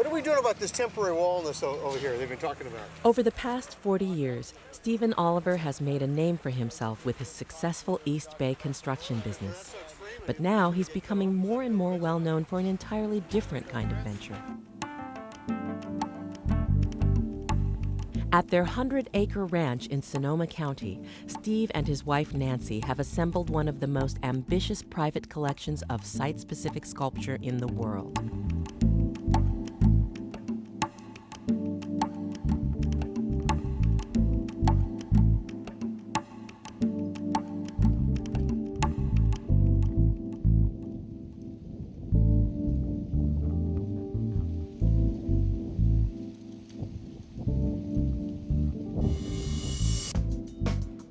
are we doing about this temporary wall over here they've been talking about? Over the past 40 years, Stephen Oliver has made a name for himself with his successful East Bay construction business. But now he's becoming more and more well known for an entirely different kind of venture. At their 100-acre ranch in Sonoma County, Steve and his wife Nancy have assembled one of the most ambitious private collections of site-specific sculpture in the world.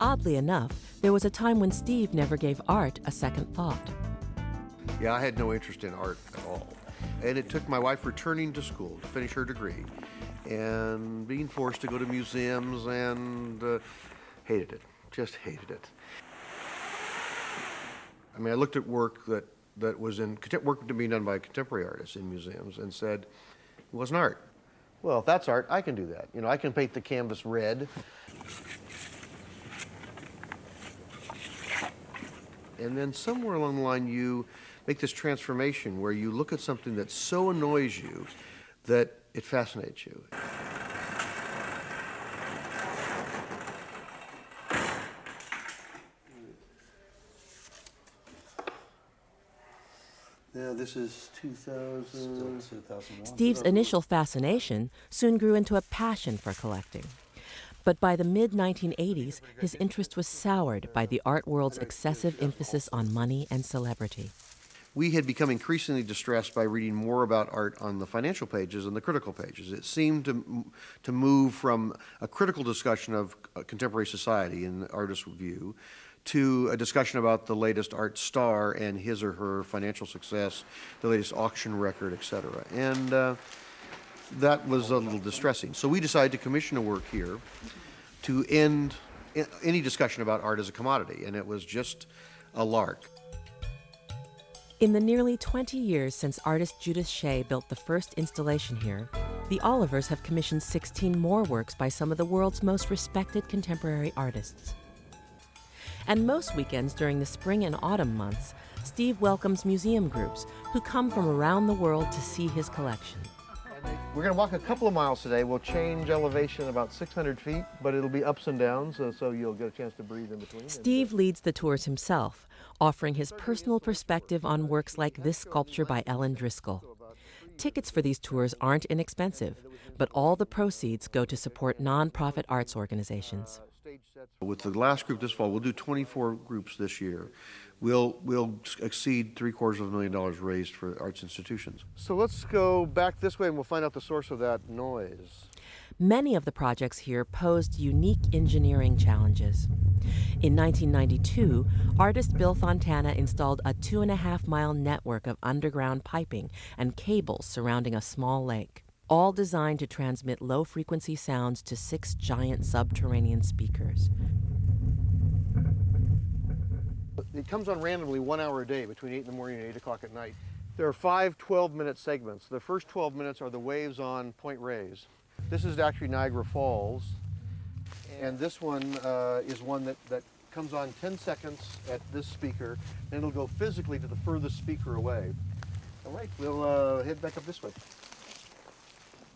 Oddly enough, there was a time when Steve never gave art a second thought. Yeah, I had no interest in art at all. And it took my wife returning to school to finish her degree and being forced to go to museums and hated it, just hated it. I mean, I looked at work that was work being done by contemporary artists in museums and said, it wasn't art. Well, if that's art, I can do that. You know, I can paint the canvas red. And then somewhere along the line, you make this transformation where you look at something that so annoys you that it fascinates you. Now, this is 2001. Steve's initial fascination soon grew into a passion for collecting. But by the mid-1980s, his interest was soured by the art world's excessive emphasis on money and celebrity. We had become increasingly distressed by reading more about art on the financial pages and the critical pages. It seemed to move from a critical discussion of contemporary society in the artist's view to a discussion about the latest art star and his or her financial success, the latest auction record, etc. And that was a little distressing. So we decided to commission a work here to end any discussion about art as a commodity, and it was just a lark. In the nearly 20 years since artist Judith Shea built the first installation here, the Olivers have commissioned 16 more works by some of the world's most respected contemporary artists. And most weekends during the spring and autumn months, Steve welcomes museum groups who come from around the world to see his collection. We're going to walk a couple of miles today. We'll change elevation about 600 feet, but it'll be ups and downs, so you'll get a chance to breathe in between. Steve leads the tours himself, offering his personal perspective on works like this sculpture by Ellen Driscoll. Tickets for these tours aren't inexpensive, but all the proceeds go to support nonprofit arts organizations. With the last group this fall, we'll do 24 groups this year. We'll exceed $750,000 raised for arts institutions. So let's go back this way and we'll find out the source of that noise. Many of the projects here posed unique engineering challenges. In 1992, artist Bill Fontana installed a 2.5-mile network of underground piping and cables surrounding a small lake, all designed to transmit low-frequency sounds to 6 giant subterranean speakers. It comes on randomly 1 hour a day between 8 in the morning and 8 o'clock at night. There are 5 12-minute segments. The first 12 minutes are the waves on Point Reyes. This is actually Niagara Falls. And this one is one that comes on 10 seconds at this speaker, and it'll go physically to the furthest speaker away. All right, we'll head back up this way.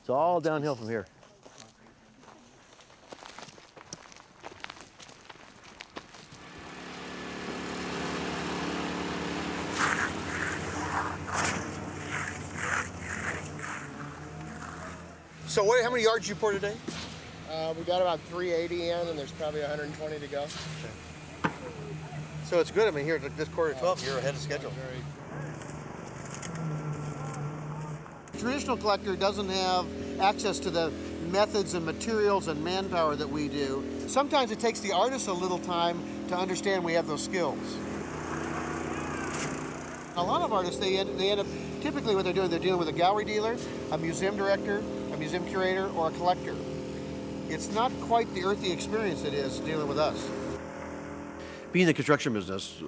It's all downhill from here. So how many yards you pour today? We got about 380 in, and there's probably 120 to go. Okay. So it's good. I mean, here at this quarter to 12, you're ahead of schedule. Traditional collector doesn't have access to the methods and materials and manpower that we do. Sometimes it takes the artist a little time to understand we have those skills. A lot of artists, they end up, typically what they're dealing with a gallery dealer, a museum director, a museum curator, or a collector. It's not quite the earthy experience it is dealing with us. Being in the construction business,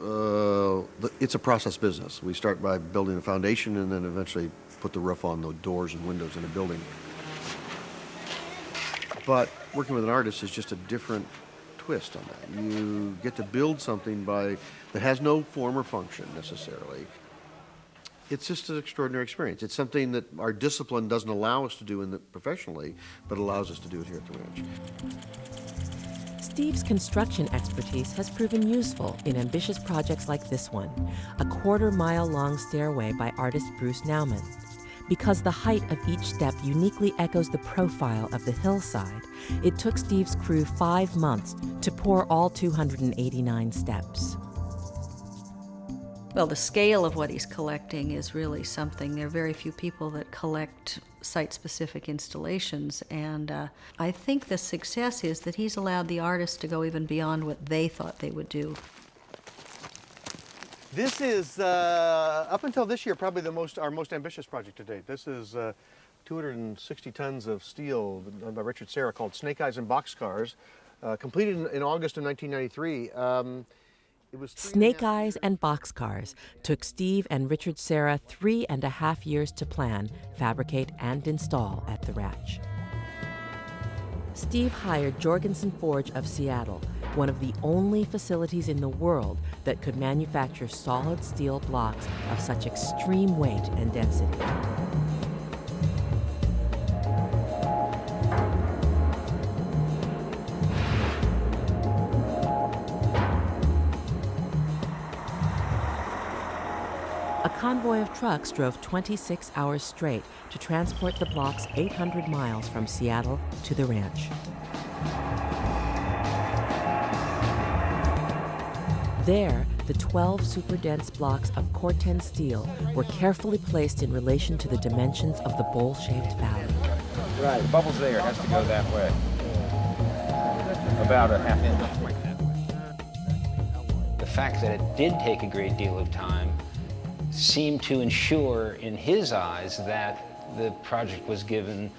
it's a process business. We start by building a foundation and then eventually put the roof on the doors and windows in a building. But working with an artist is just a different twist on that. You get to build something that has no form or function necessarily. It's just an extraordinary experience. It's something that our discipline doesn't allow us to do professionally, but allows us to do it here at the ranch. Steve's construction expertise has proven useful in ambitious projects like this one, a quarter-mile-long stairway by artist Bruce Nauman. Because the height of each step uniquely echoes the profile of the hillside, it took Steve's crew 5 months to pour all 289 steps. Well, the scale of what he's collecting is really something. There are very few people that collect site-specific installations, and I think the success is that he's allowed the artists to go even beyond what they thought they would do. This is, up until this year, probably our most ambitious project to date. This is 260 tons of steel done by Richard Serra called Snake Eyes and Boxcars, completed in August of 1993. Snake Eyes and Boxcars took Steve and Richard Serra 3.5 years to plan, fabricate, and install at the ranch. Steve hired Jorgensen Forge of Seattle, one of the only facilities in the world that could manufacture solid steel blocks of such extreme weight and density. A convoy of trucks drove 26 hours straight to transport the blocks 800 miles from Seattle to the ranch. There, the 12 super-dense blocks of Corten steel were carefully placed in relation to the dimensions of the bowl-shaped valley. Right, the bubble's there, it has to go that way. About a half inch. The fact that it did take a great deal of time seemed to ensure in his eyes that the project was given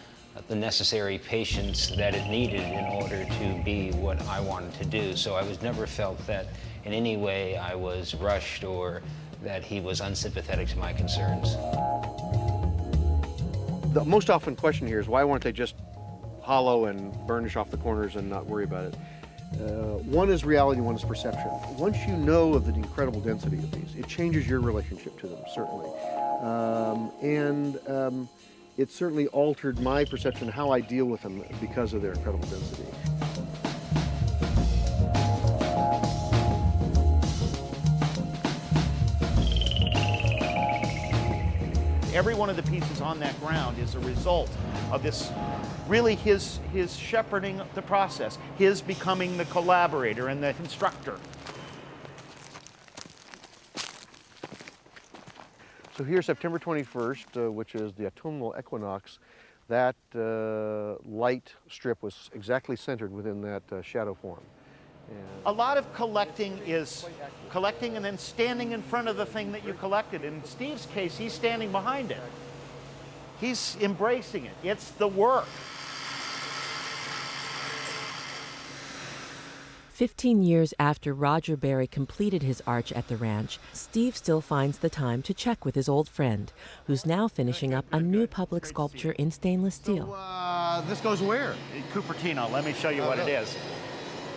the necessary patience that it needed in order to be what I wanted to do. So I was never felt that in any way I was rushed or that he was unsympathetic to my concerns. The most often question here is why weren't they just hollow and burnish off the corners and not worry about it? One is reality, one is perception. Once you know of the incredible density of these, it changes your relationship to them, certainly. It certainly altered my perception of how I deal with them because of their incredible density. Every one of the pieces on that ground is a result of this, really his shepherding the process, his becoming the collaborator and the constructor. So here, September 21st, which is the autumnal equinox, that light strip was exactly centered within that shadow form. A lot of collecting is collecting and then standing in front of the thing that you collected. In Steve's case, he's standing behind it. He's embracing it. It's the work. 15 years after Roger Berry completed his arch at the ranch, Steve still finds the time to check with his old friend, who's now finishing up a new public sculpture in stainless steel. So, this goes where? Cupertino, let me show you what it is.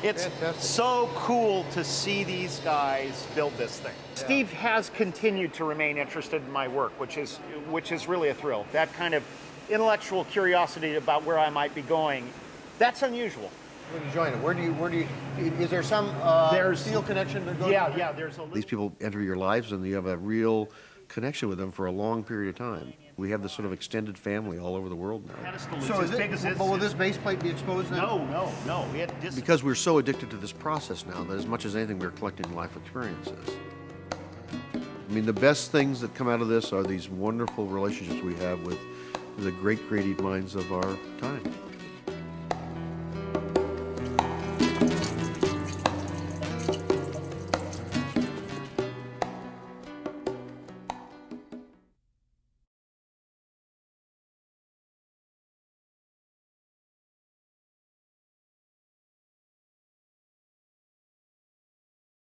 It's fantastic. So cool to see these guys build this thing. Yeah. Steve has continued to remain interested in my work, which is really a thrill. That kind of intellectual curiosity about where I might be going, that's unusual. When you join it, where do you? Is there some steel connection that goes? Yeah. These people enter your lives, and you have a real connection with them for a long period of time. We have this sort of extended family all over the world now. So is it? But will this base plate be exposed now? No. Because we're so addicted to this process now that as much as anything we're collecting life experiences. I mean, the best things that come out of this are these wonderful relationships we have with the great creative minds of our time.